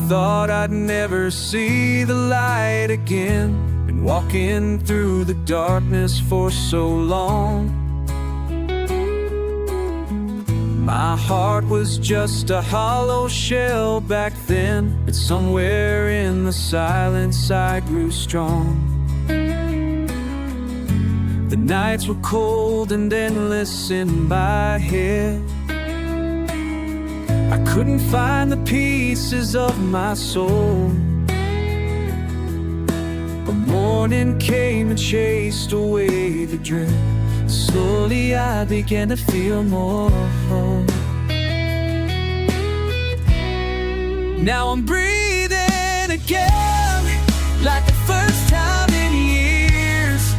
thought I'd never see the light again. Been walking through the darkness for so long. My heart was just a hollow shell back then, but somewhere in the silence I grew strong. The nights were cold and endless in my head. I couldn't find the pieces of my soul. But morning came and chased away the dread. Slowly I began to feel more whole. Now I'm breathing again, like the first time in years.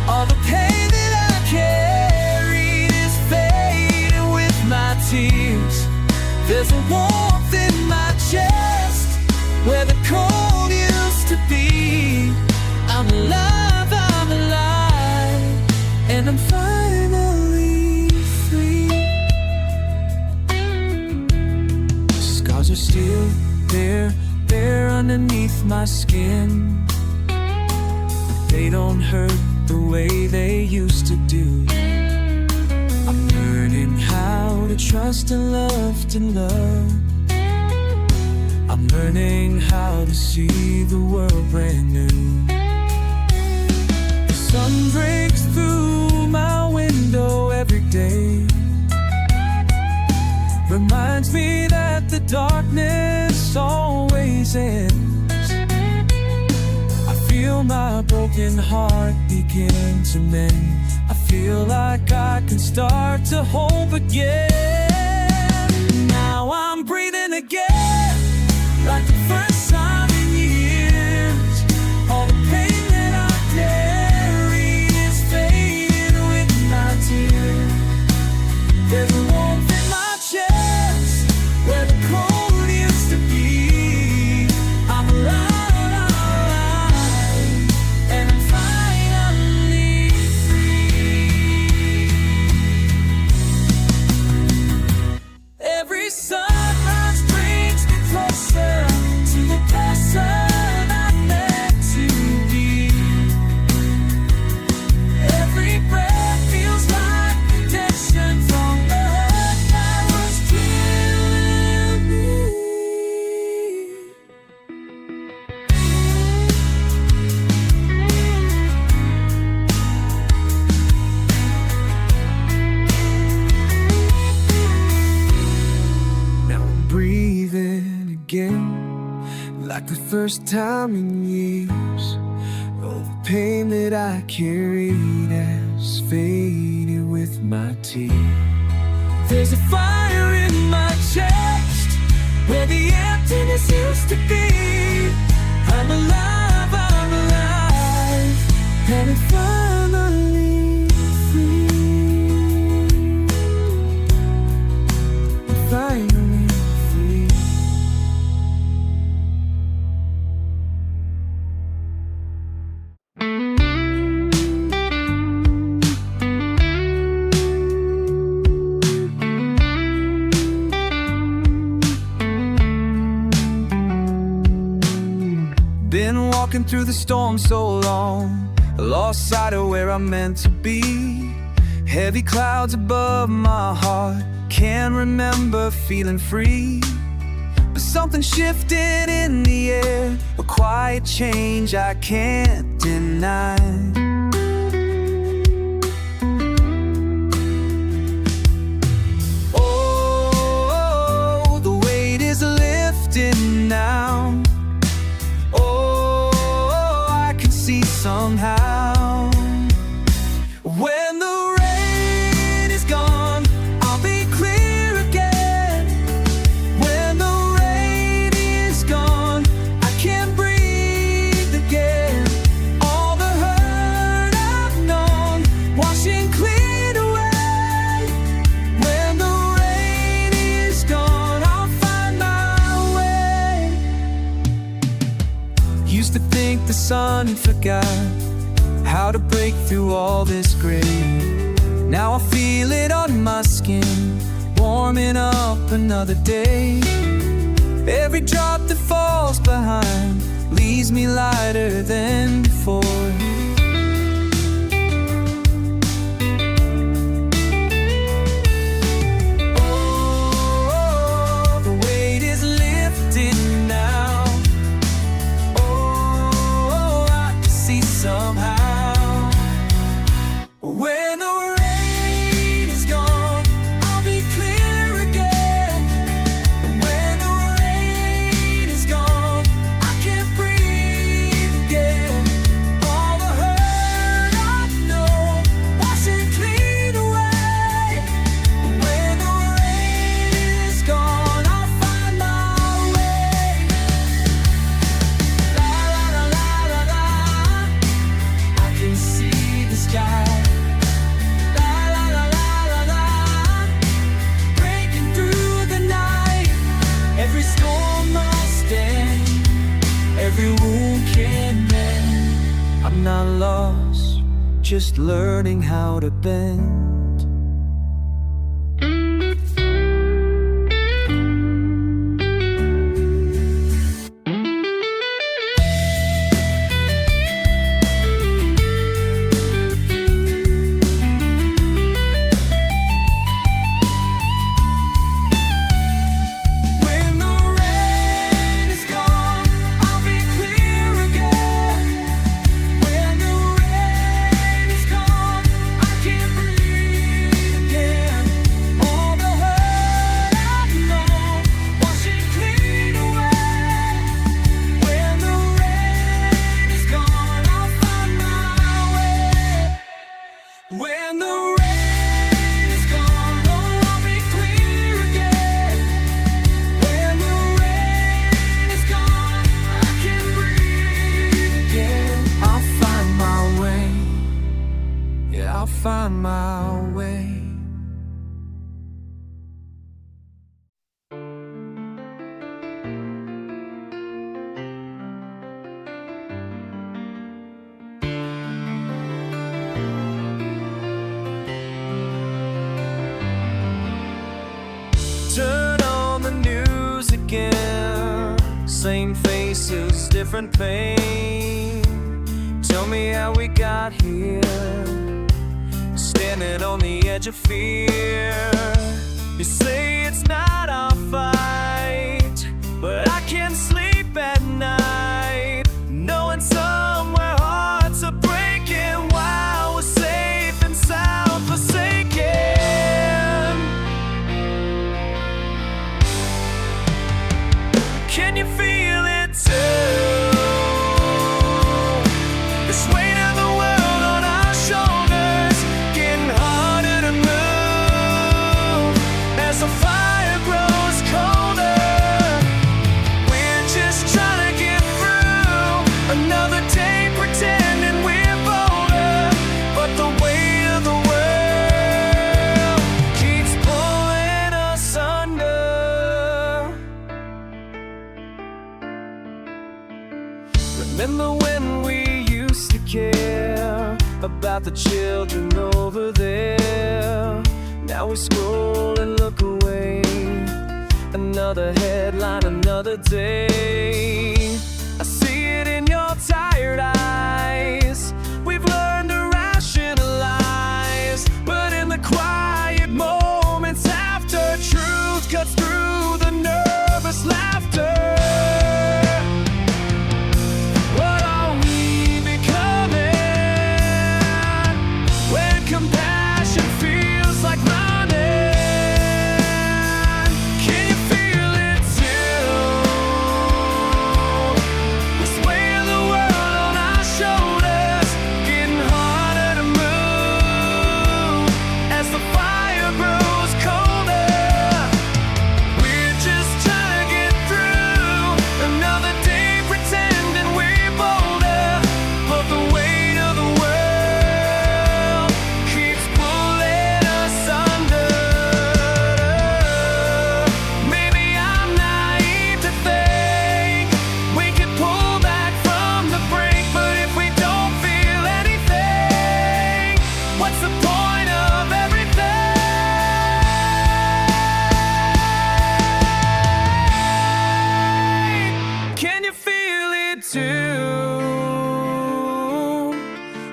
All the pain that I carried is fading with my tears. There's a warmth in my chest where the cold used to be. I'm alive, and I'm finally free. Scars are still there underneath my skin. They don't hurt the way they used to do. I'm learning how to trust and love. I'm learning how to see the world brand new. The sun breaks through my window every day. Reminds me that the darkness always ends. I feel my broken heart begin to mend. I feel like I can start to hope again. Now I'm breathing again, like the first time in years. All the pain that I carried is fading with my tears. There's a warmth in my chest where the cold used to be. I'm alive, and I'm finally free. Every sunrise brings me closer to the person I'm meant to be. Every breath feels like protection from the hurt that was killing me. Now I'm breathing again, like the first time in years. All the pain that I carried has faded with my tears. There's a fire in my chest where the emptiness used to be. I'm alive, and I'm finally free. I'm finally free. Been walking through the storm so long, I lost sight of where I'm meant to be. Heavy clouds above my heart, can't remember feeling free. But something shifted in the air, a quiet change I can't deny. Oh, the weight is lifting now. Somehow, when the rain is gone, I'll be clear again. When the rain is gone, I can breathe again. All the hurt I've known, washing clean away. When the rain is gone, I'll find my way. Used to think the sun forgot how to break through all this gray. Now I feel it on my skin, warming up another day. Every drop that falls behind leaves me lighter than before. Oh, the weight is lifted now. Oh, I can see somehow. When the rain is gone, I'll be clear again. When the rain is gone, I can breathe again. All the hurt I know, wash it clean away. When the rain is gone, I'll find my way. La la la la la la, I can see the sky. Every storm must end, every wound can mend. I'm not lost, just learning how to bend. When the rain is gone, oh, I'll be clear again. When the rain is gone, I can breathe again. I'll find my way. Yeah, I'll find my way. Turn on the news again. Same faces, different pain. Tell me how we got here, standing on the edge of fear. You say it's not our fight, but I can't sleep at night, knowing somewhere hearts are breaking while we're safe and sound, forsaken. Can you feel it too? This weight of the world on our shoulders, getting harder to move as the fire grows colder. We're just trying to get through another day pretending we're bolder, but the weight of the world keeps pulling us under. Remember when we used to care about the children over there? Now we scroll and look away. Another headline, another day. I see it in your tired eyes. We've learned to rationalize, but in the quiet moments after, truth cuts through the nervous laughter. What are we becoming when compassion feels like running? Can you feel it too? This weight of the world on our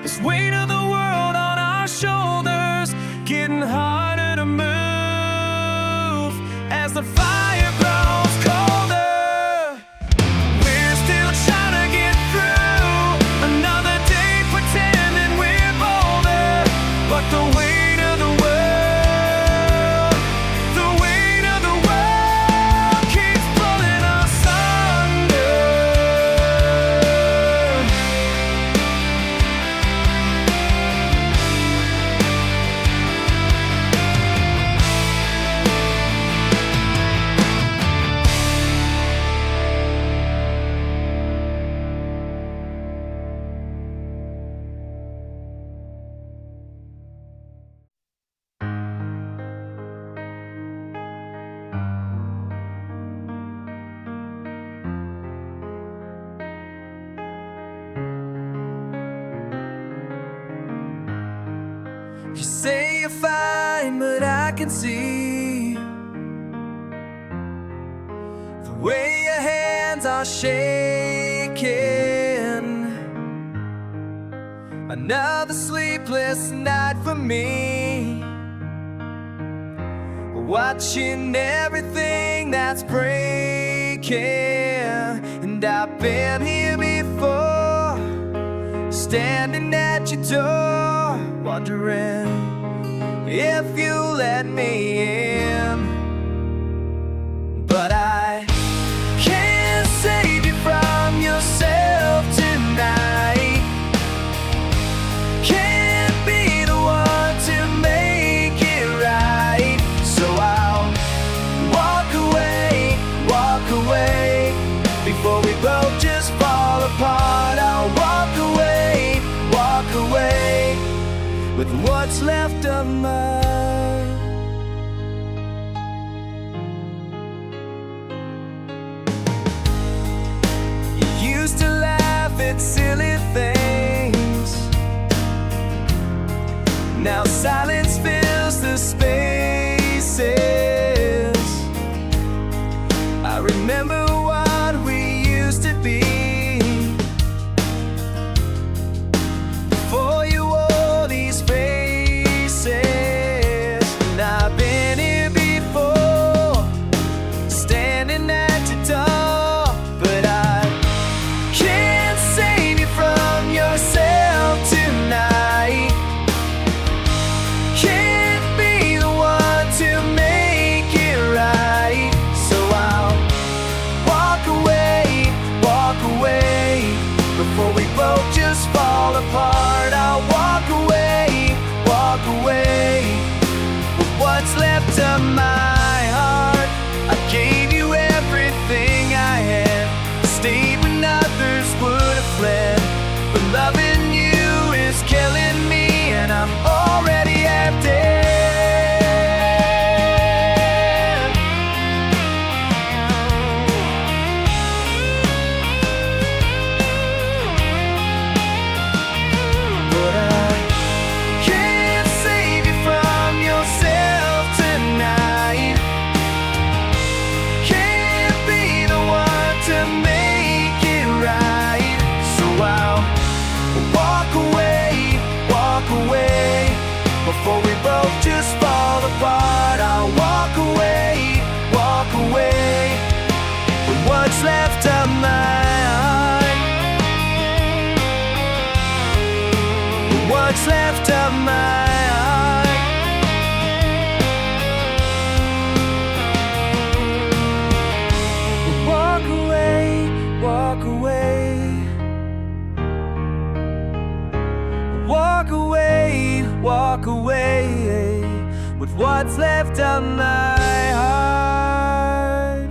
This weight of the world on our shoulders, getting harder to move as the fire grows colder. We're still trying to get through another day, pretending we're bolder. But the weight of the world, the weight of the world keeps pulling us under. You say you're fine, but I can see the way your hands are shaking. Another sleepless night for me, watching everything that's breaking. And I've been here before, standing at your door, wondering if you let me in. But I can't save you from yourself tonight. Can't be the one to make it right. So I'll walk away before we both just fall apart. I'll walk away with what's left of mine. You used to laugh at silly things, now silence fills the spaces. I remember what we used to be before you wore these faces. And I've been here before, standing at your door. But I can't save you from yourself tonight. Can't be the one to make it right. So I'll walk away before we both just fall apart. I'll walk away with what's left of my heart. I gave you everything I had, stayed when others would have fled. But loving you is killing me, and I'm already half dead. But I can't save you from yourself tonight. Can't be the one to make it right. So I'll walk away before we both just fall apart. I'll walk away with what's left of my heart. What's left of my heart. Walk away with what's left of my heart.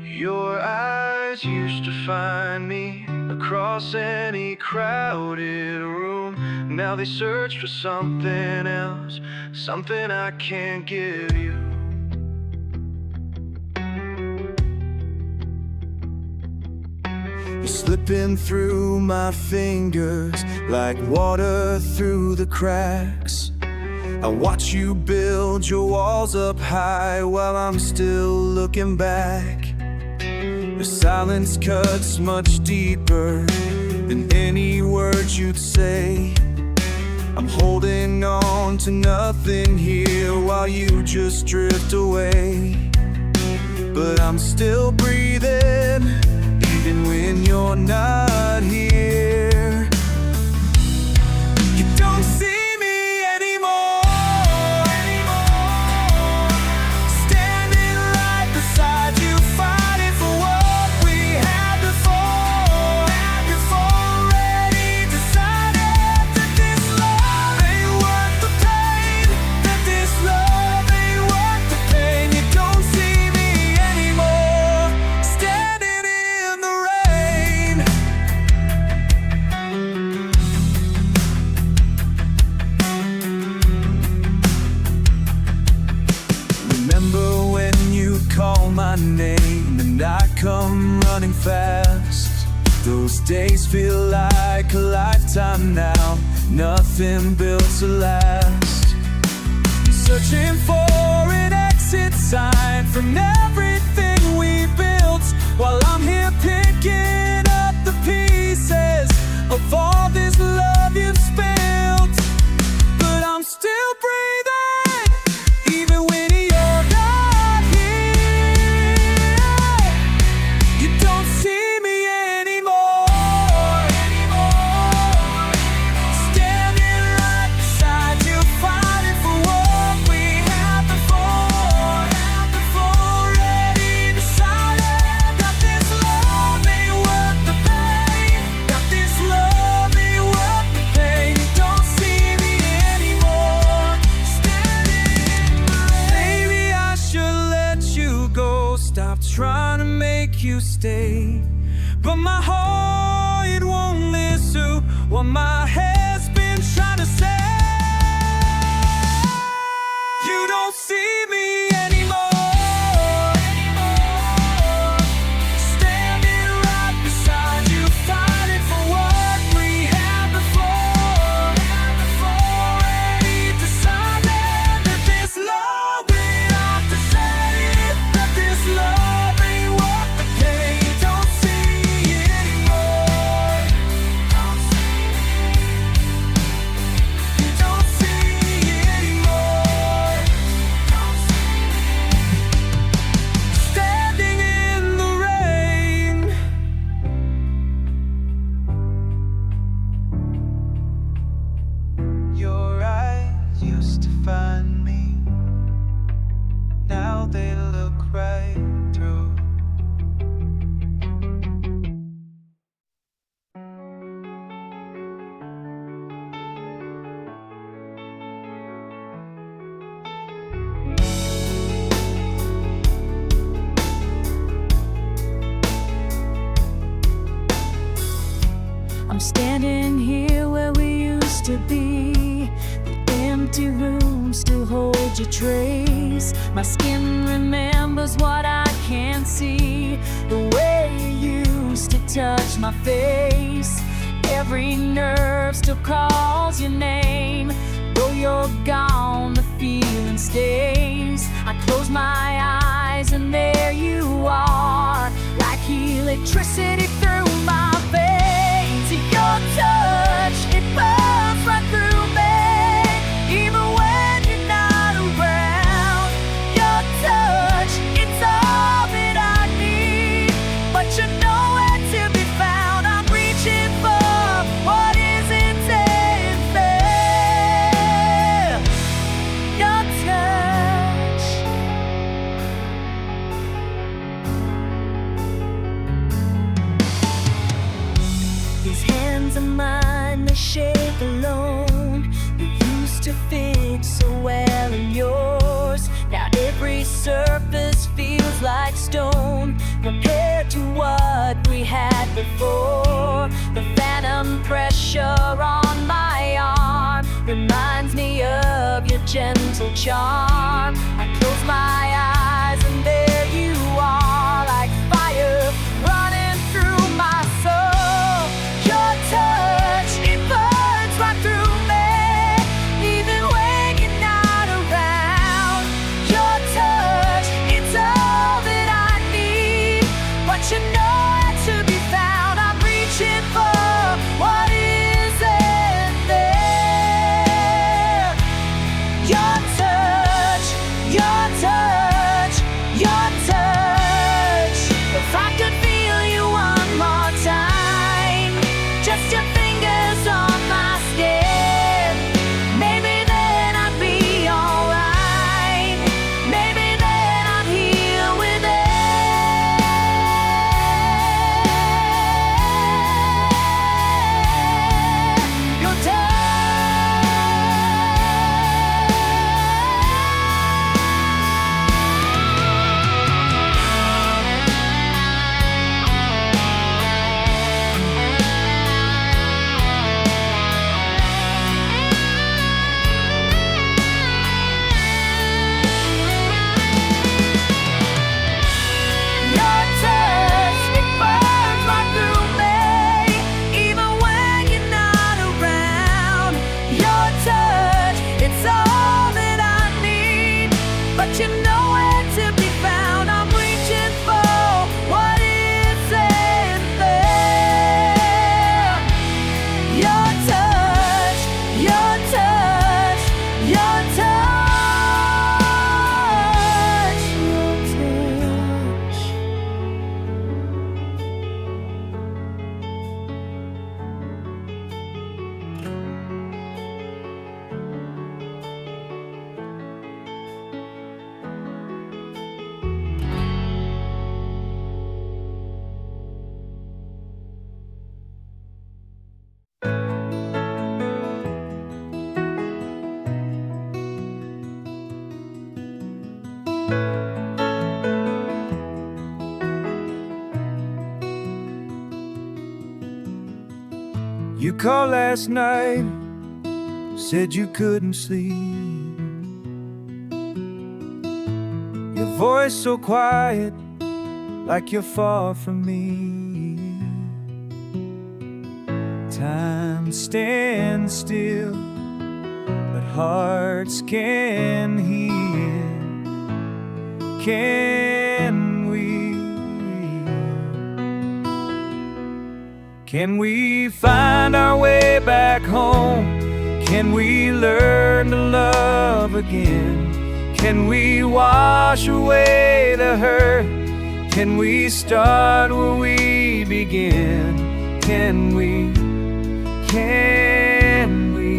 Your eyes used to find me across any crowded room. Now they search for something else, something I can't give you. You're slipping through my fingers like water through the cracks. I watch you build your walls up high while I'm still looking back. The silence cuts much deeper than any words you'd say. I'm holding on to nothing here while you just drift away. But I'm still breathing, even when you're not here. You don't see me anymore, standing right beside you, fighting for what we had before. Already decided that this love ain't worth the pain, that this love ain't worth the pain. You don't see me anymore, standing in the rain. Remember when you call my name and I come running fast? Those days feel like a lifetime now, nothing built to last. Searching for an exit sign from everything we built, while I'm here picking up the pieces of all this love you've spilled. But I'm still breathing, even when you're not here. You don't see me anymore, standing right beside you, fighting for what we had before. Already decided that this love ain't worth the pain, that this love ain't worth the pain. You don't see me anymore, standing in the rain. Maybe I should let you go, stop trying to make you stay. But my heart, it won't listen to what my head's been trying to say. You don't see me anymore, standing right beside you, fighting for what we had before. Already decided that this love ain't off the same, that this love ain't worth the pain. You don't see it anymore, you don't see it anymore, standing in the rain. Your eyes used to find me, now they look right through. I'm standing here where we used to be. The empty room still holds your trace. My skin remembers what I can't see, the way you used to touch my face. Every nerve still calls your name. Though you're gone, the feeling stays. I close my eyes and there you are, like electricity through my veins. Your touch, it burns right through me, even when you're not around. Your touch, it's all that I need, but you're nowhere to be found. I'm reaching for what isn't there. Your touch. These hands of mine, they shake alone. They used to fit so well in yours. Now every surface feels like stone compared to what we had before. The phantom pressure on my arm reminds me of your gentle charm. I close my eyes and there you are, like fire running through my soul. Your touch, it burns right through me, even when you're not around. Your touch, it's all that I need, but you know You called last night, said you couldn't sleep. Your voice so quiet, like you're far from me. Time stands still, but hearts can heal. Can we? Can we find our way back home? Can we learn to love again? Can we wash away the hurt? Can we start where we begin? Can we? Can we?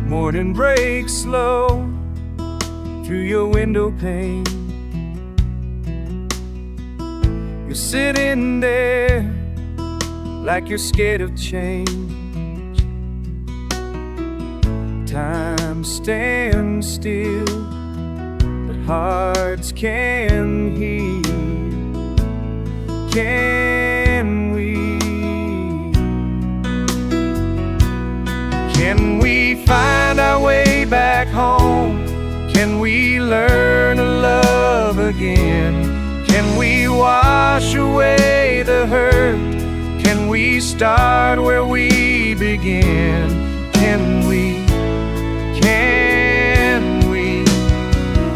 Morning breaks slow through your window pane. You're sitting there like you're scared of change. Time stands still, but hearts can heal. Can we? Can we find our way back home? Can we learn to love again? Can we wash away the hurt? Can we start where we begin? Can we? Can we?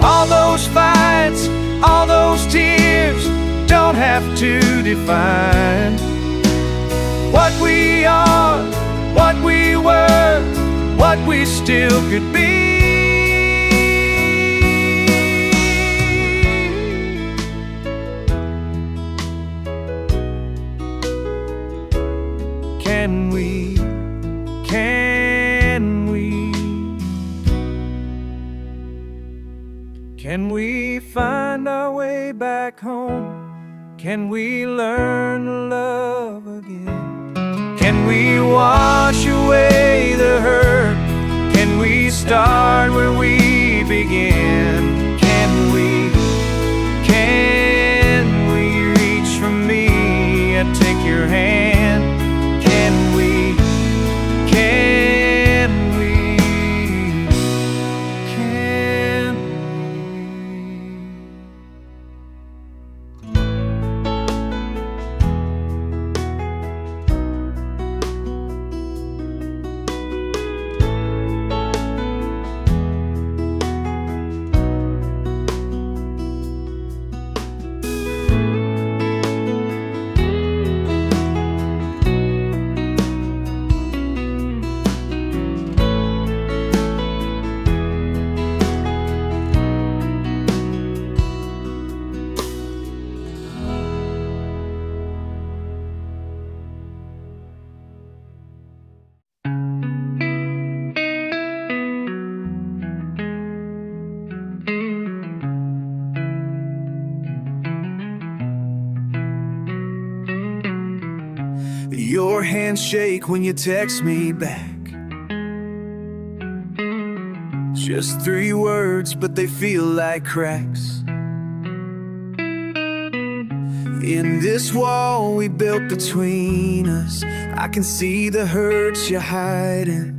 All those fights, all those tears don't have to define what we are, what we were, what we still could be. Can we? Can we? Can we find our way back home? Can we learn to love again? Can we wash away the hurt? Can we start where we began? Can we? Can we reach for me and take your hand? Can we? Can we? Can Your hands shake when you text me back. Just 3 words, but they feel like cracks in this wall we built between us. I can see the hurts you're hiding.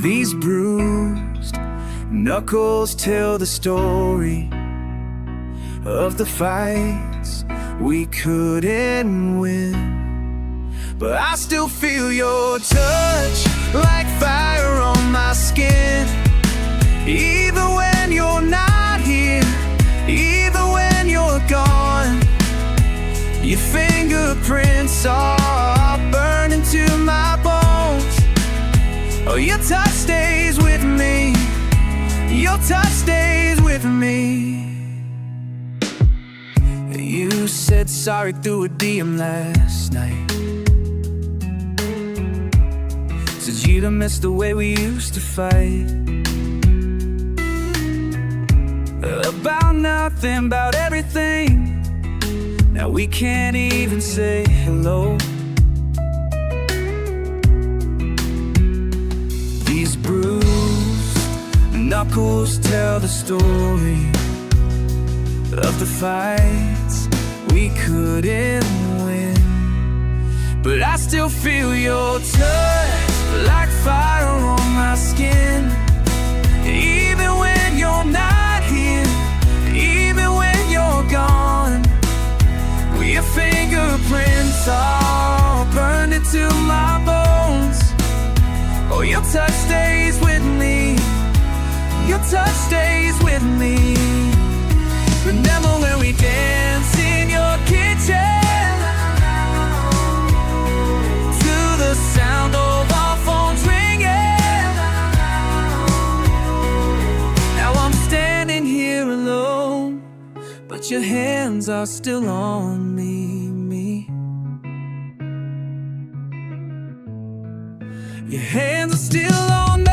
These bruised knuckles tell the story of the fights we couldn't win. But I still feel your touch like fire on my skin. Even when you're not here, even when you're gone, your fingerprints are burned into my bones. Oh, your touch stays with me. Your touch stays with me. You said sorry through a DM last night. Said you'd have missed the way we used to fight. About nothing, about everything. Now we can't even say hello. knuckles tell the story of the fights we couldn't win. But I still feel your touch like fire on my skin. Even when you're not here, even when you're gone, your fingerprints are burned into my bones. Oh, your touch stays with me. Your touch stays with me. Remember when we danced in your kitchen to the sound of our phones ringing. Now I'm standing here alone, but your hands are still on me. Your hands are still on me.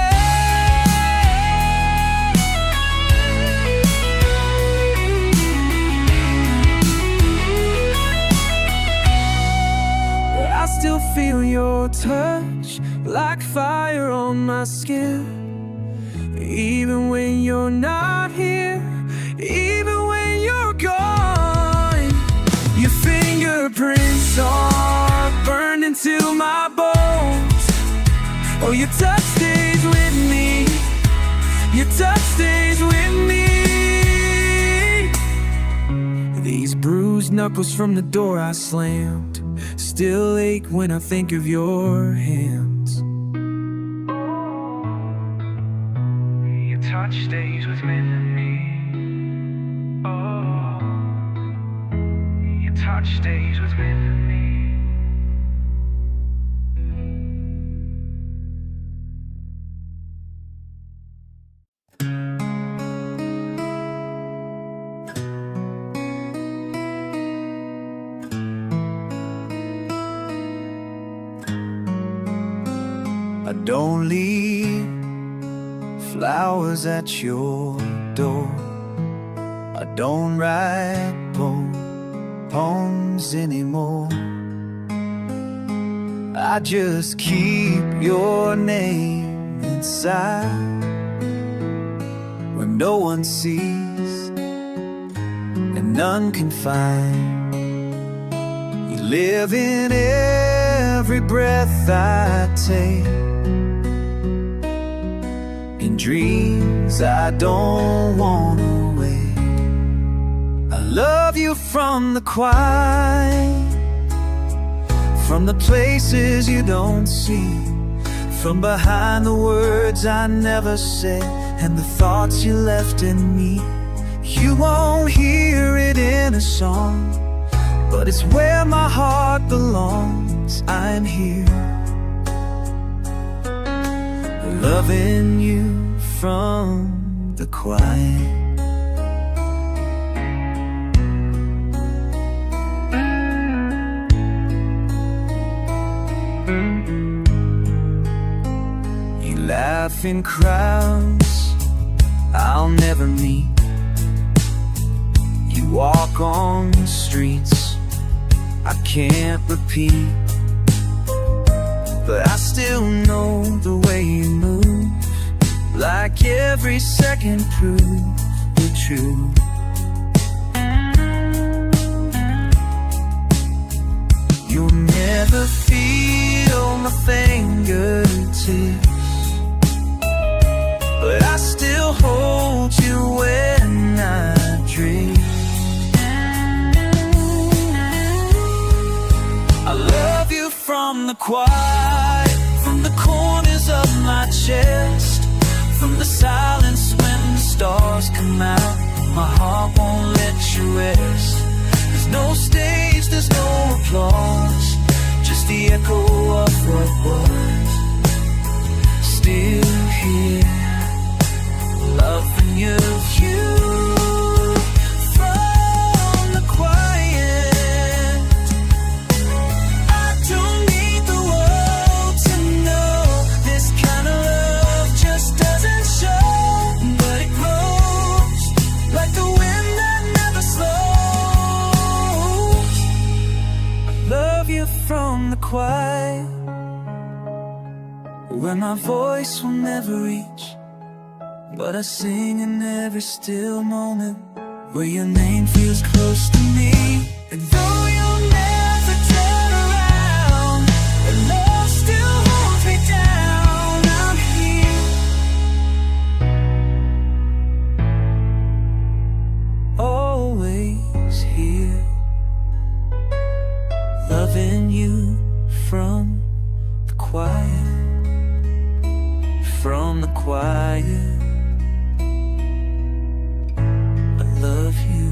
But I still feel your touch like fire on my skin. Even when you're not here, even when you're gone, your fingerprints are burned into my bones. Oh, your touch stays with me. Your touch stays with me. These bruised knuckles from the door I slammed still ache when I think of your hands. Your touch stays with me. Oh, your touch stays with me. I don't leave flowers at your door. I don't write poems anymore. I just keep your name inside where no one sees and none can find. You live in every breath I take, in dreams I don't want to wake. I love you from the quiet, from the places you don't see, from behind the words I never said and the thoughts you left in me. You won't hear it in a song, but it's where my heart belongs. I'm here, loving you from the quiet. You laugh in crowds I'll never meet. You walk on streets I can't repeat, but I still know the way you move, like every second proves the truth. You'll never feel my fingertips, but I still hold you when I dream. I love you from the quiet, from the corners of my chest, from the silence when the stars come out. My heart won't let you rest. There's no stage, there's no applause, just the echo of what was. Still here, loving you, from the quiet. I don't need the world to know this kind of love just doesn't show, but it grows like the wind that never slows. I love you from the quiet, where my voice will never reach, but I sing in every still moment where your name feels close to me. And though you'll never turn around, and love still holds me down, I'm here, always here, loving you from the quiet, from the quiet. I love you.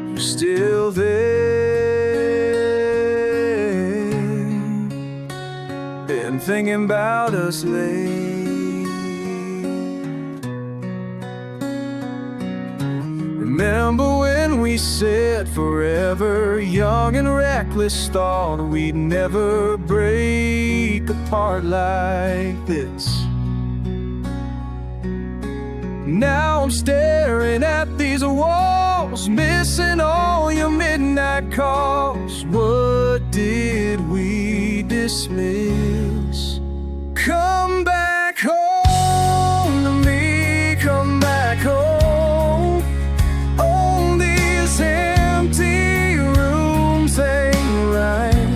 You're still there, been thinking about us late. Remember when we said forever, young and reckless, thought we'd never break apart like this. Now I'm staring at these walls, missing all your midnight calls. What did we dismiss? Come back home to me, come back home. All these empty rooms ain't right.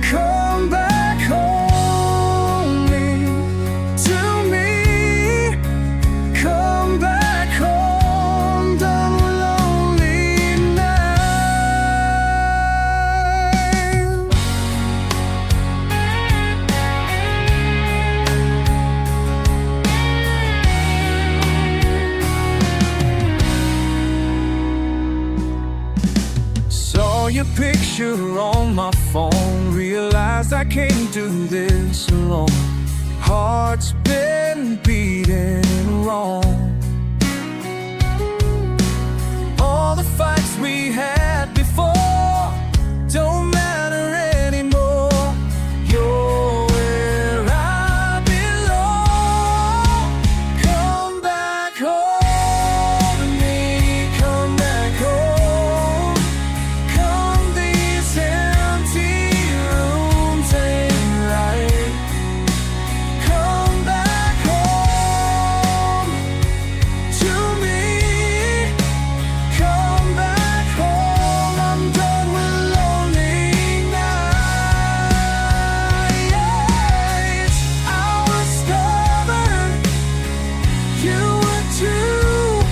Come back home to me. Come back home, done with lonely nights. Saw your picture on my phone, realized I can't do this alone. Heart's been beating wrong. All the fights we had before don't matter anymore. You're where I belong. Come back home to me, come back home. Come, these empty rooms ain't right. Come back home to me. Come back home, I'm done with lonely nights. I was stubborn, you were too,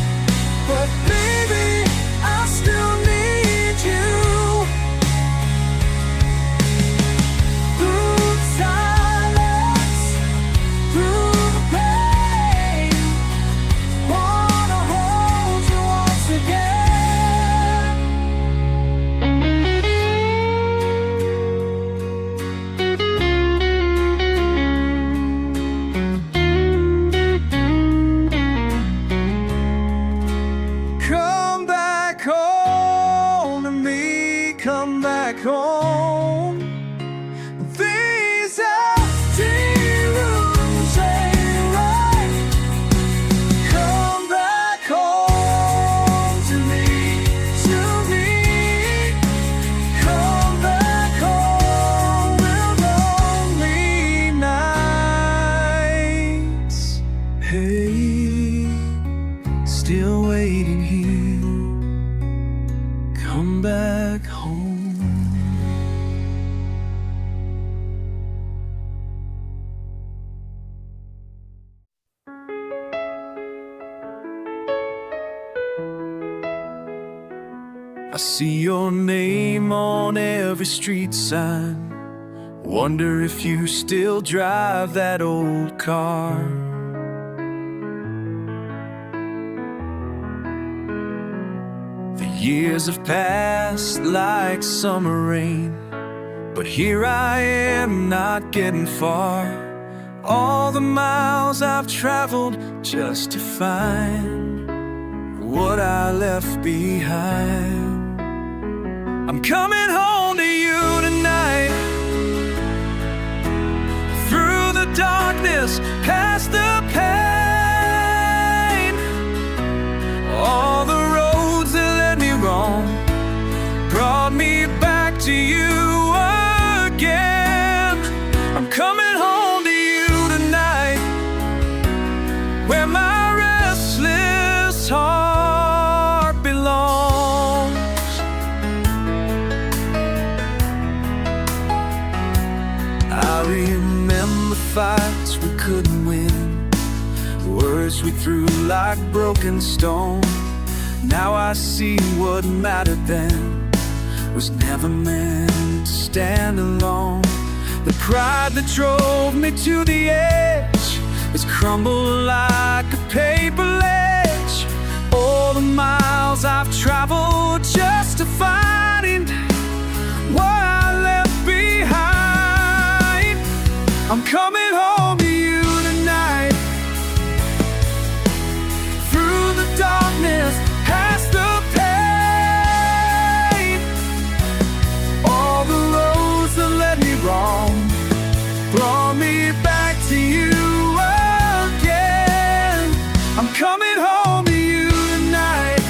but baby, I still need you. Through silence, through the pain, wanna hold you once again. Come back home to me, come back home. These empty rooms ain't right. Come back home to me, to me. Come back home with lonely nights. Hey, still waiting here. Come back home. I see your name on every street sign. Wonder if you still drive that old car. The years have passed like summer rain, but here I am not getting far. All the miles I've traveled just to find what I left behind. I'm coming home to you tonight. Through we threw like broken stone. Now I see what mattered then was never meant to stand alone. The pride that drove me to the edge has crumbled like a paper ledge. All the miles I've traveled just to find what I left behind. I'm coming home to you tonight, through the darkness, past the pain. All the roads that led me wrong brought me back to you again. I'm coming home to you tonight,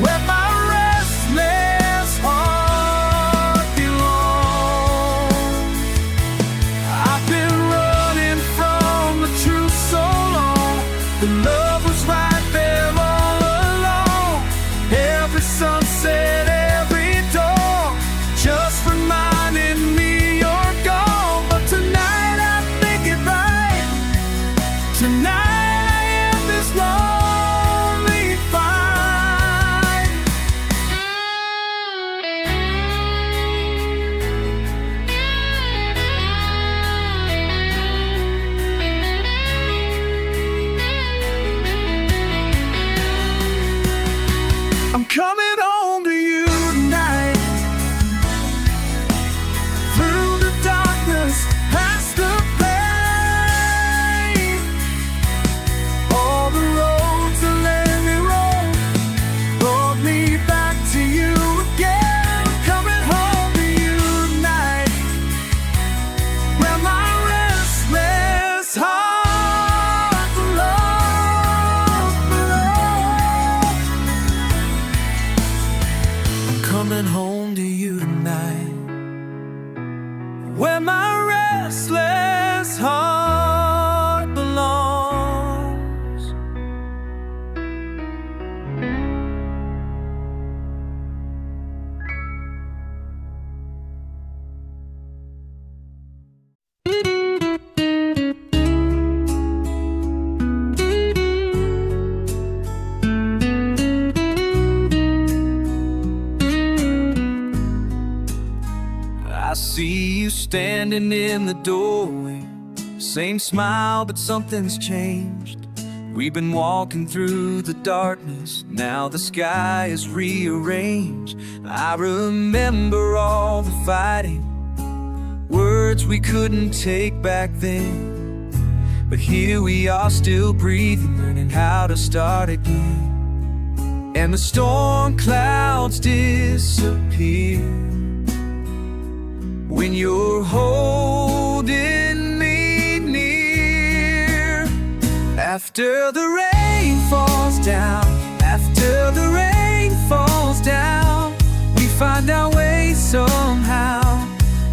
where my restless heart belongs. I've been running from the truth so long. The love was right there all along. Every sunset, every dawn, just reminding me you're gone. But tonight I think it right. Tonight I am this lonely find. I'm coming home to you tonight, through the darkness, past the pain. All the roads that let me roam brought me back to you again. I'm coming home to you tonight, where my restless heart belongs. I'm coming home to you tonight, where my restless heart belongs. I see you standing in the doorway, same smile, but something's changed. We've been walking through the darkness, now the sky is rearranged. I remember all the fighting, words we couldn't take back then. But here we are still breathing, learning how to start again. And the storm clouds disappear when you're holding me near. After the rain falls down, after the rain falls down, we find our way somehow,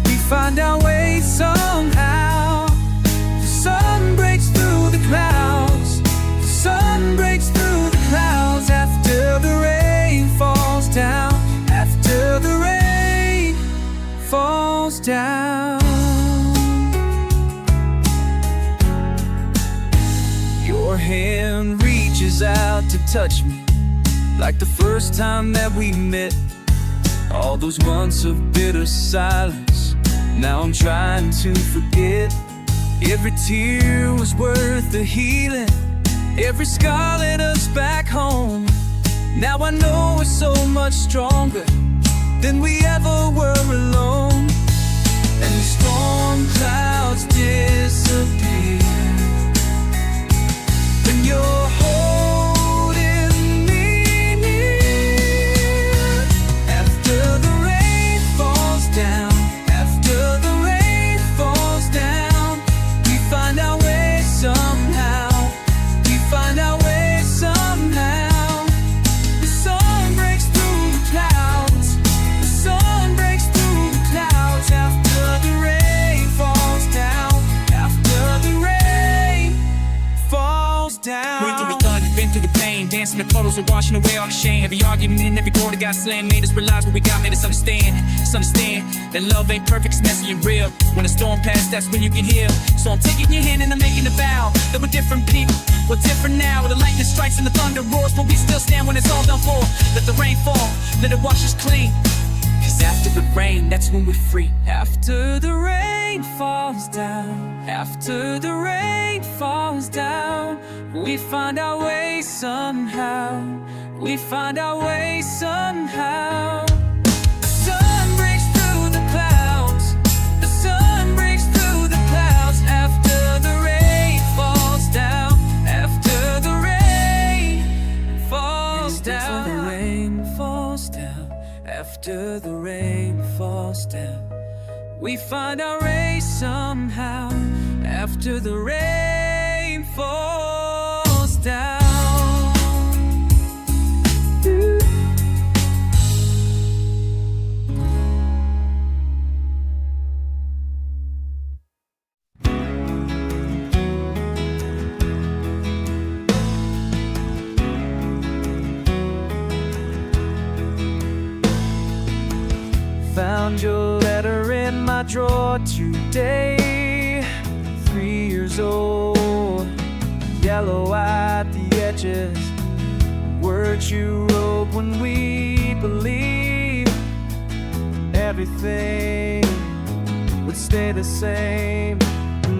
we find our way somehow. The sun breaks through the clouds, the sun breaks through the clouds. After the rain falls down, after the rain falls down. Your hand reaches out to touch me, like the first time that we met. All those months of bitter silence, now I'm trying to forget. Every tear was worth the healing, every scar led us back home. Now I know we're so much stronger than we ever were alone. And the storm clouds disappear when you're holding me near. After the rain falls down, after the rain falls down, we find our way somehow, we find our way somehow. The sun breaks through the clouds, the sun breaks through the clouds. After the rain falls down, after the rain falls down. clothes and washing away all the shame. Every argument and every quarter got slammed, made us realize what we got, made us understand. Just understand that love ain't perfect, it's messy and real. When the storm passes, that's when you can heal. So I'm taking your hand and I'm making a vow that we're different people, we're different now. The lightning strikes and the thunder roars, but we still stand when it's all done for. Let the rain fall, let it wash us clean. Cause after the rain, that's when we're free. After the rain falls down, after the rain falls down, we find our way somehow, we find our way somehow. The sun breaks through the clouds, the sun breaks through the clouds. After the rain falls down, after the rain falls down, after the rain falls down, after the rain falls down, we find our way somehow. After the rain falls down. Found your letter in my drawer today. 3 years old, yellow at the edges. Words you wrote when we believed everything would stay the same.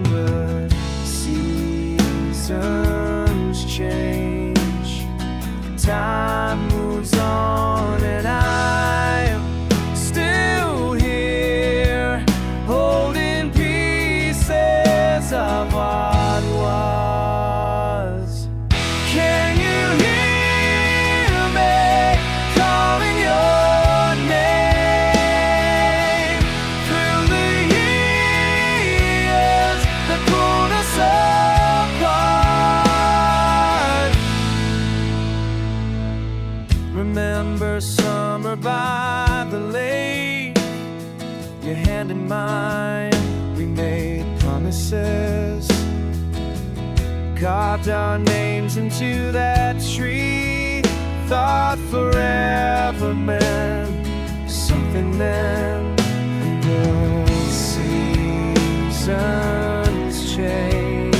But seasons change, time moves on, and I'm still here, holding pieces of what was. Can you hear me calling your name through the years that pulled us apart? Remember summer by the lake, your hand in mine, we made promises, carved our names into that tree. Thought forever meant something then. The seasons change,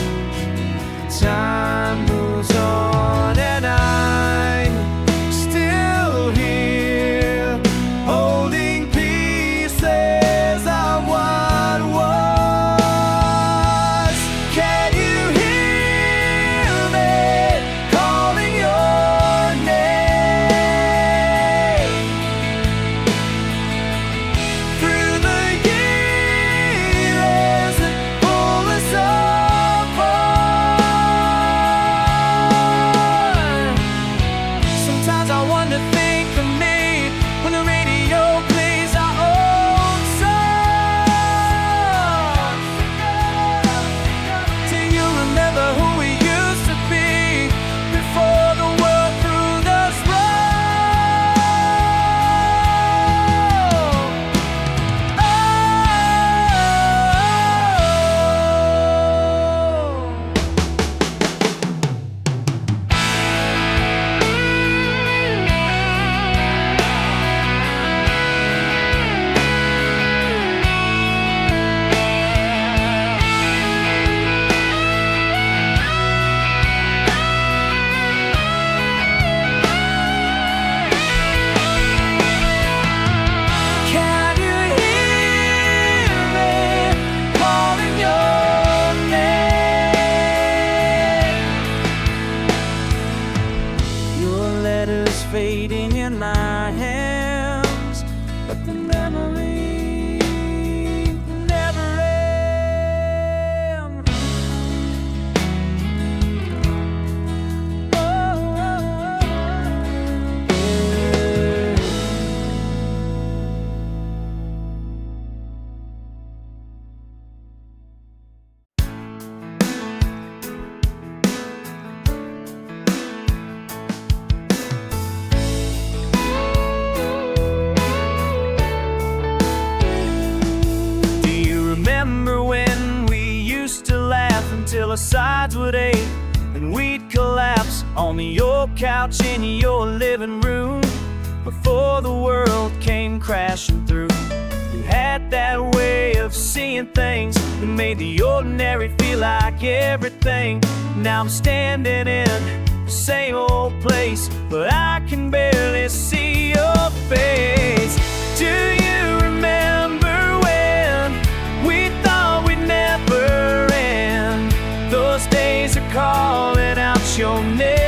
time moves on, and I'm still here, holding pieces of what was. Can you hear me calling your name through the years that pull us apart? Sometimes I wonder, think of me when the radio plays our old song. Do you remember who we used to be before the world proved us wrong? Can you hear me calling your name? Your letters fading in my hands, but the memory never ends. Do you remember when we used to laugh until our sides would ache and we'd collapse on the old couch in your living room before the world came crashing through. You had that way of seeing things that made the ordinary feel like everything. Now I'm standing in the same old place, but I can barely see your face. Do you remember when we thought we'd never end? Those days are calling out your name.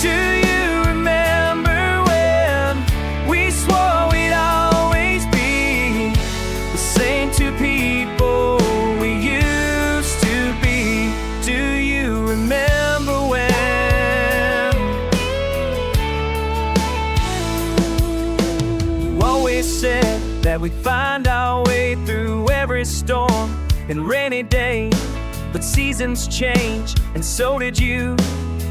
Do you remember when we swore we'd always be the same two people we used to be? Do you remember when? You always said that we'd find our way through every storm and rainy day, but seasons change, and so did you.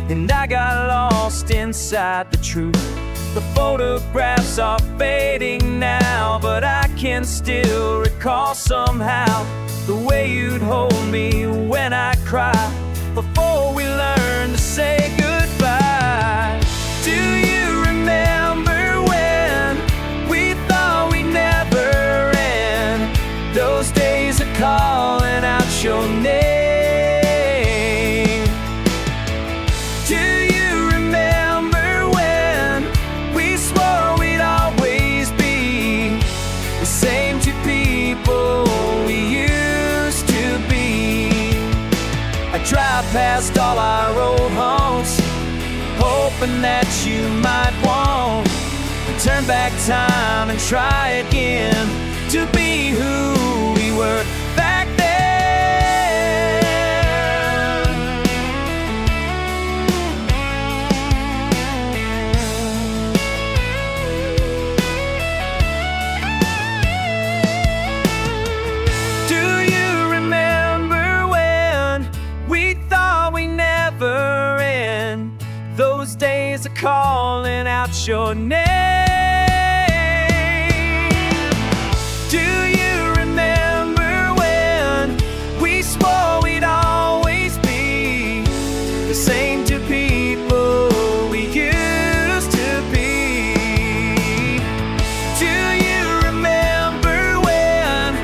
And I got lost inside the truth. The photographs are fading now, but I can still recall somehow the way you'd hold me when I cry before we learned to say goodbye. Do you remember when we thought we'd never end? Those days are calling out your name. Do you remember when we swore we'd always be the same two people we used to be? I drive past all our old homes, hoping that you might want to turn back time and try again to be who we were back then. Do you remember when we thought we never end? Those days are calling out your name. Do you remember when we swore we'd always be the same two people we used to be? Do you remember when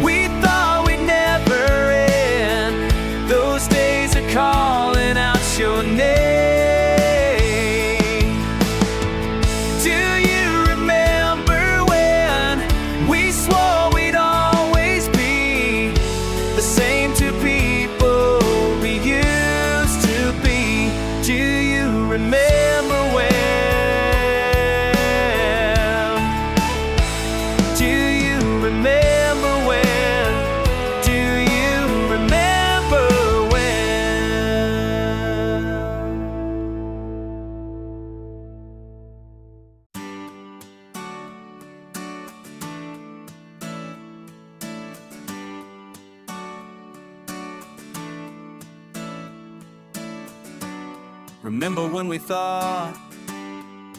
we thought we'd never end? Those days are calling out your name. Do you remember when we swore we'd always be the same two people we used to be? Do you remember when? Do you remember when? Do you remember when? Remember when we thought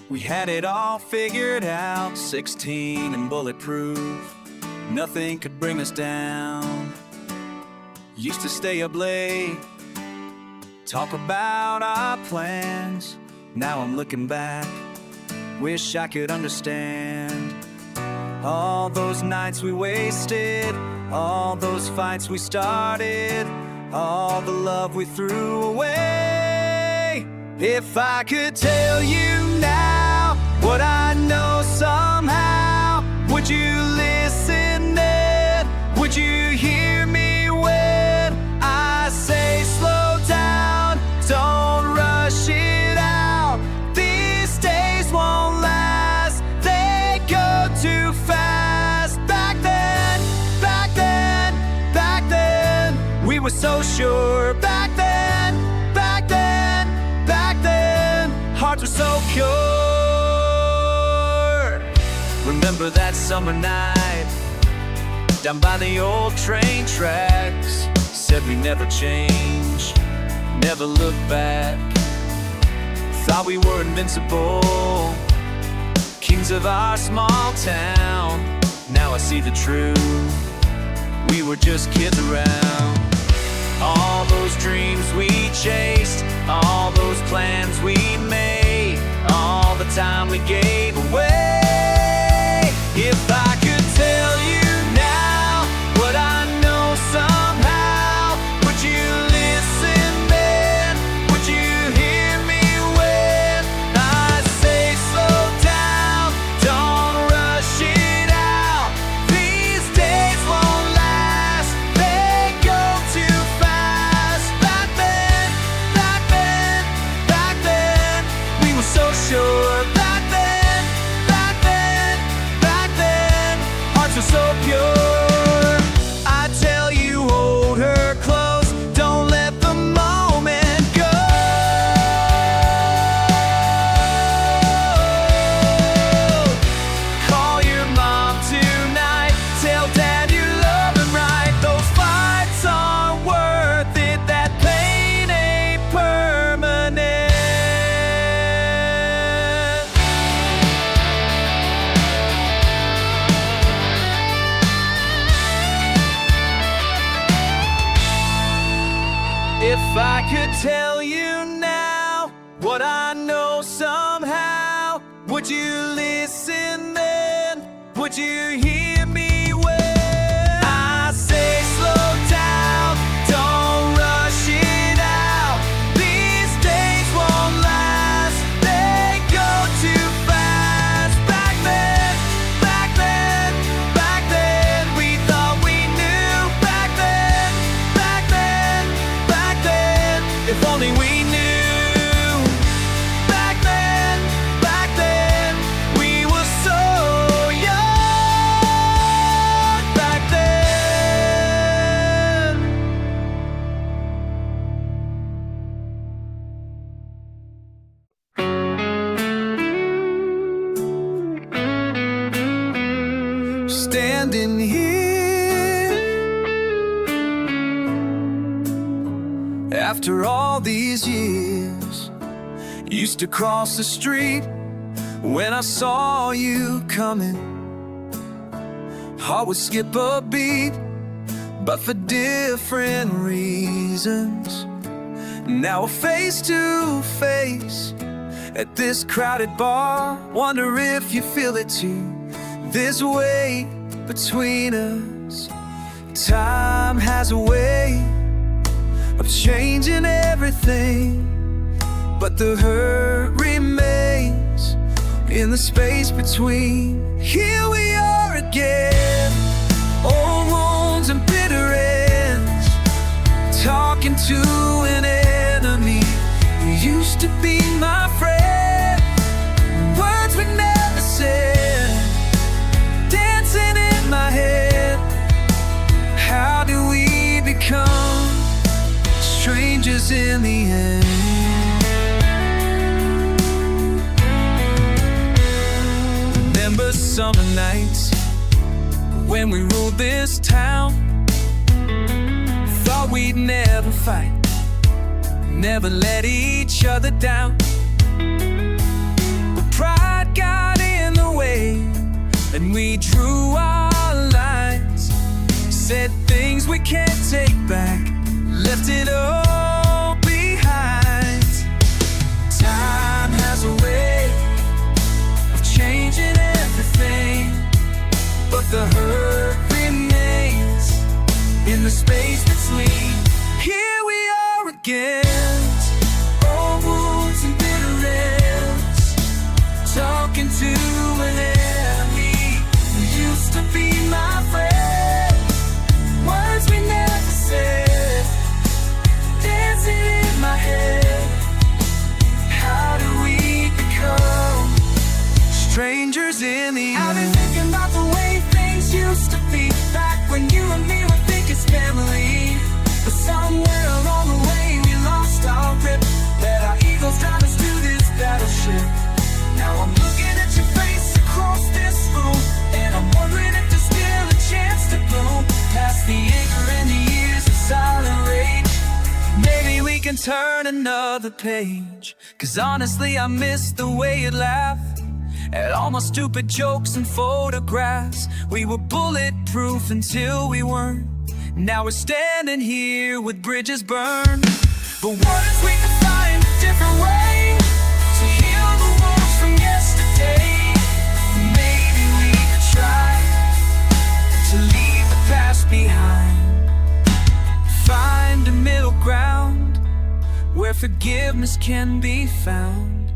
we had it all figured out? 16 and bulletproof, nothing could bring us down. Used to stay up late, talk about our plans. Now I'm looking back, wish I could understand all those nights we wasted, all those fights we started, all the love we threw away. If I could tell you now what I know somehow, would you listen then? Would you hear me when I say slow down? Don't rush it out. These days won't last, they go too fast. Back then, back then, back then, we were so sure. Back then, back then, back then, hearts were so pure. Remember that summer night down by the old train tracks? Said we never change, never look back. Thought we were invincible, kings of our small town. Now I see the truth, we were just kids around. All those dreams we chased, all those plans we made, all the time we gave away. If I could tell you now what I know somehow, would you listen then? Would you hear me when I say slow down? Don't rush it out. These days won't last, they go too fast. Back then, we were so sure. Back then, hearts were so pure. I tell you, hold her close, don't let the moment go. Call your mom tonight, tell dad you love him right. Those fights aren't worth it, that pain ain't permanent. If I could tell you now what I know somehow, would you listen then? Would you hear me when I say slow down? Don't rush it out. These days won't last, they go too fast. Back then, we thought we knew. Back then, if only we knew. Back then, we were so young. Back then. Standing here after all these years, used to cross the street when I saw you coming. Heart would skip a beat, but for different reasons. Now we're face to face at this crowded bar. Wonder if you feel it too. This weight between us. Time has a way of changing everything, but the hurt remains in the space between. Here we are again, old wounds and bitter ends, talking to an enemy who used to be my friend. Words we never said, dancing in my head. How do we become strangers in the end? Remember summer nights when we ruled this town. Thought we'd never fight, never let each other down. But pride got in the way, and we drew our lines. Said things we can't take back, left it all behind. Time has a way of changing everything, but the hurt remains in the space between. Here we are again, old wounds and bitter ends, talking to an enemy who used to be my friend. Words we never said, dancing in my head. How do we become strangers in the end? I've been thinking about the way things used to be, back when you and me were thinking family. But somewhere along the way we lost our grip, let our egos drive us to this battleship. Now I'm looking at your face across this room, and I'm wondering if there's still a chance to bloom past the anger and the years of silent rage. Maybe we can turn another page, 'cause honestly I miss the way you laughed at all my stupid jokes and photographs. We were bulletproof until we weren't. Now we're standing here with bridges burned. But what if we could find a different way to heal the wounds from yesterday? Maybe we could try to leave the past behind. Find a middle ground where forgiveness can be found.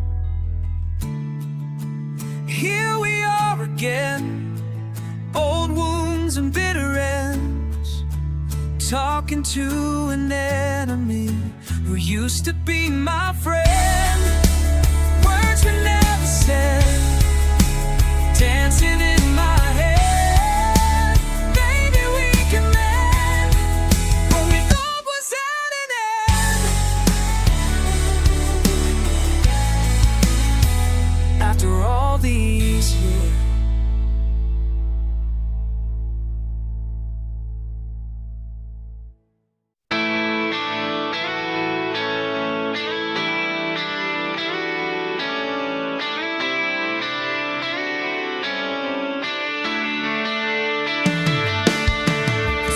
Here we are again, old wounds and bitter ends, talking to an enemy who used to be my friend. Words we never said, dancing in my head. Maybe we can mend what we thought was at an end. After all these years,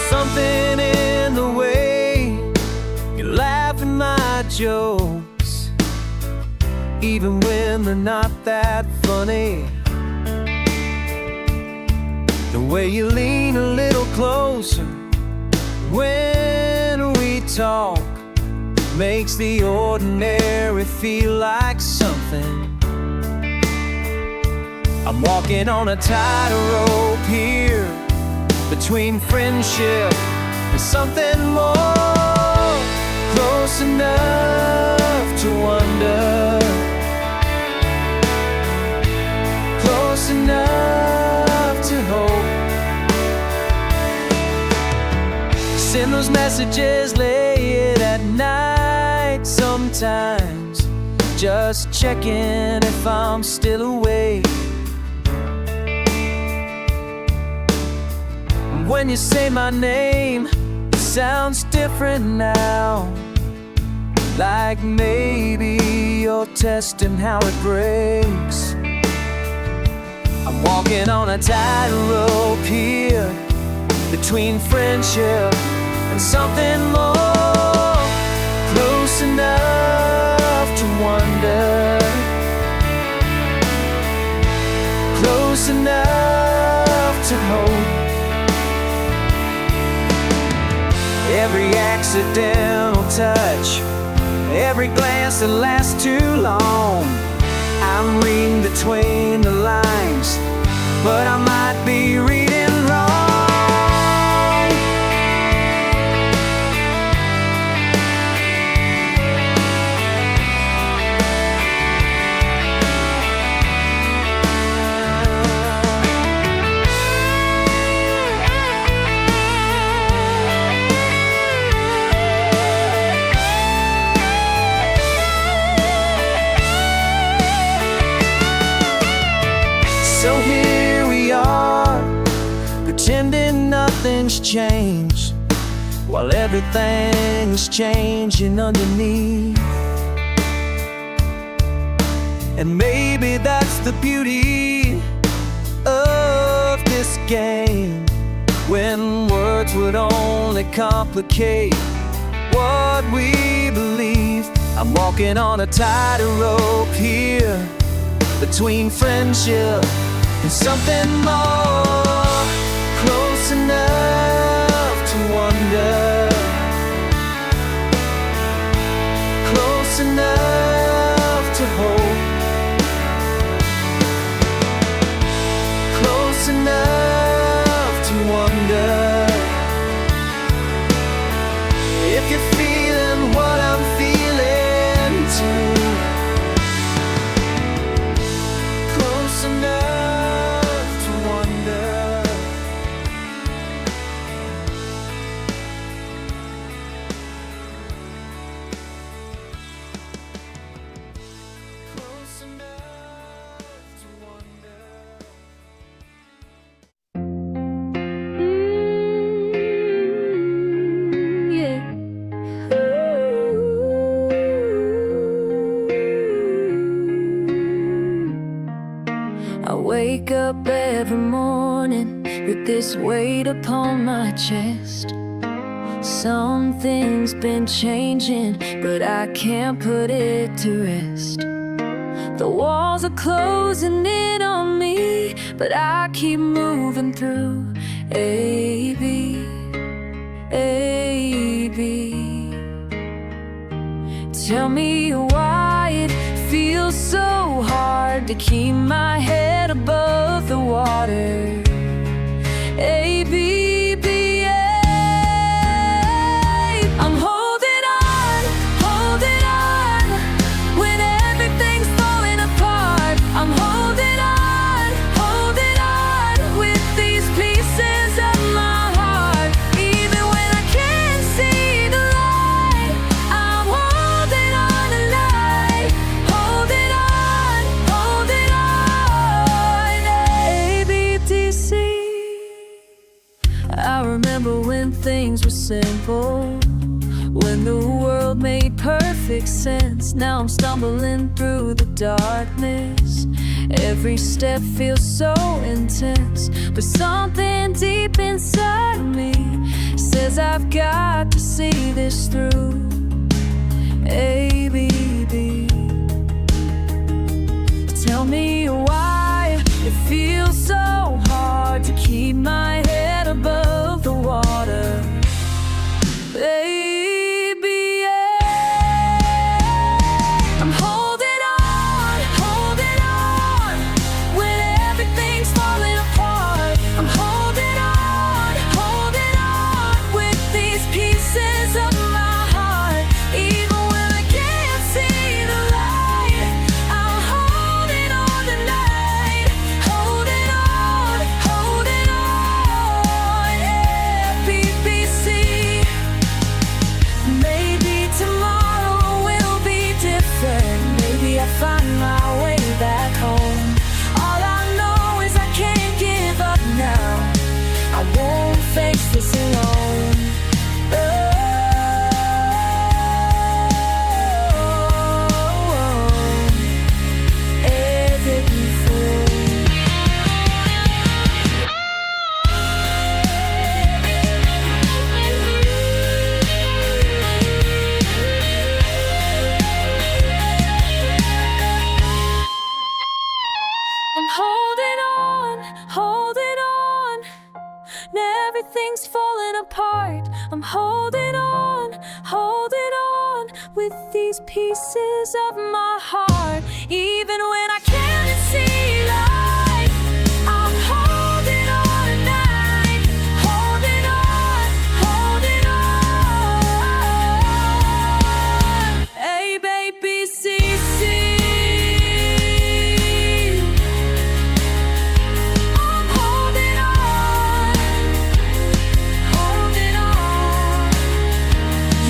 something in the way you laugh at my jokes, even when they're not that funny. The way you lean a little closer when we talk makes the ordinary feel like something. I'm walking on a tightrope here between friendship and something more, close enough to wonder, close enough to hope. Send those messages late at night sometimes, just checking if I'm still awake. When you say my name, it sounds different now, like maybe you're testing how it breaks. I'm walking on a tightrope here between friendship and something more, close enough to wonder, close enough to hope. Every accidental touch, every glance that lasts too long, I'm reading between the lines, but I might be reading wrong. So here we are, pretending nothing's changed, while everything's changing underneath. And maybe that's the beauty of this game, when words would only complicate what we believe. I'm walking on a tightrope here between friendship and something more, close enough to wonder, close enough to hope, close enough to wonder. If you're feeling what I'm feeling too, close enough to wonder, close enough to wonder. Yeah. I wake up every morning with this weight upon my chest. Something's been changing, but I can't put it to rest. The walls are closing in on me, but I keep moving through. A, B, A, B. Tell me why it feels so hard to keep my head above the water. A, B, B, A. I'm holding on, when everything's falling apart. I'm holding on, with these pieces of my heart. Even when I can't see the light, I'm holding on tonight. Holding on, A, B, T, C. I remember when things were simple, when the world made perfect sense. Now I'm stumbling through the darkness. Every step feels so intense, but something deep inside me says I've got to see this through. A, B, B. Tell me why it feels so hard to keep my head above the water. Baby, I'm holding on, when everything's falling apart. I'm holding on, with these pieces of my heart. Even when I can't see the light, I'm holding on tonight. Holding on, FBBC. Maybe tomorrow will be different. Maybe I find my way back home. All I know is I can't give up now. I won't face this alone. Oh, I'm holding on, and everything's falling apart. I'm holding on, with these pieces of my heart. Even when I can't see light, I'm holding on tonight. Holding on, A, baby, C, C. I'm holding on,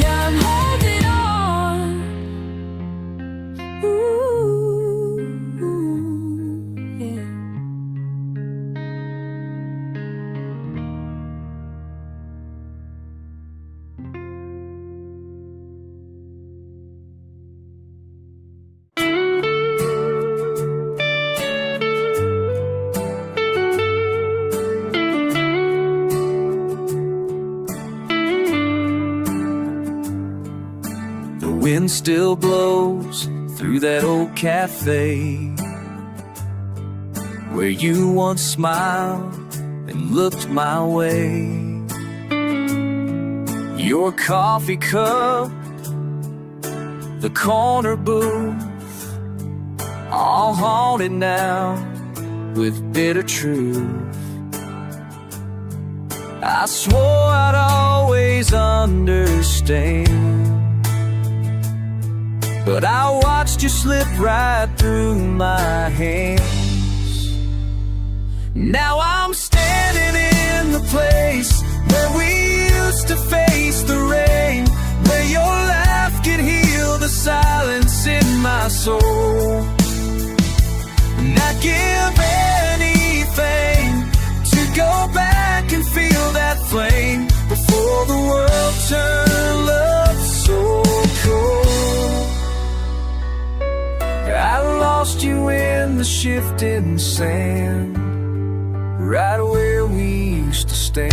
yeah, I'm holding on. Ooh, yeah. The wind still blows through that old cafe where you once smiled and looked my way. Your coffee cup, the corner booth, all haunted now with bitter truth. I swore I'd always understand, but I watched you slip right through my hands. Now I'm standing in the place where we used to face the rain, where your laugh could heal the silence in my soul. And I'd give anything to go back and feel that flame before the world turned love so cold. I lost you in the shifting sand, right where we used to stand.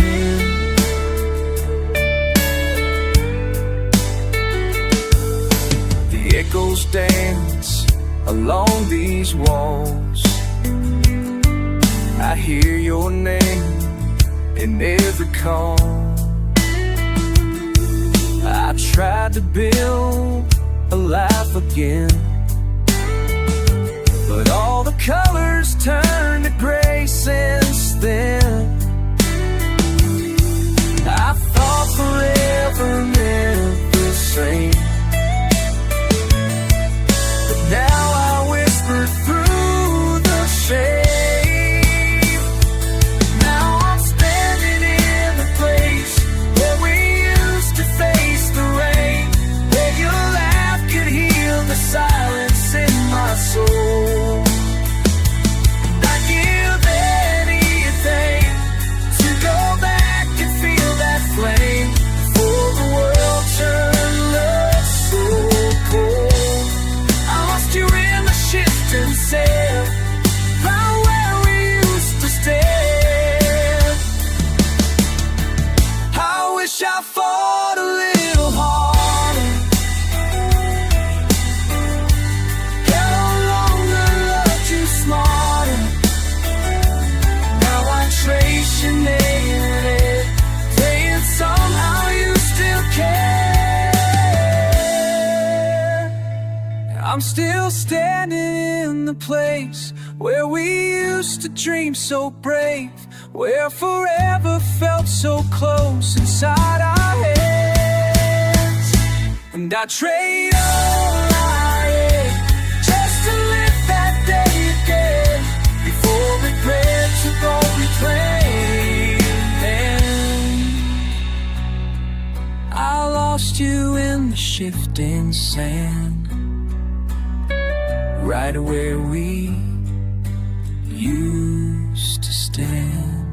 echoes dance along these walls. I hear your name in every call. I tried to build a life again, but all the colors turned to gray since then. I thought forever meant the same, but now I whisper through the shame. Now I'm standing in the place where we used to face the rain, where your laugh could heal the silence in my soul. I'd give anything to go back and feel that flame before the world turned love so cold. I lost you in the shifting sand, right where we used to stand. I wish I fought a little harder, had no longer loved you smarter. Now I trace your name in it, saying somehow you still care. I'm still standing in the place where we used to dream so brave, where forever felt so close inside our heads. And I trade all I had just to live that day again, before regret took over playing. I lost you in the shifting sand, right where we used to stand.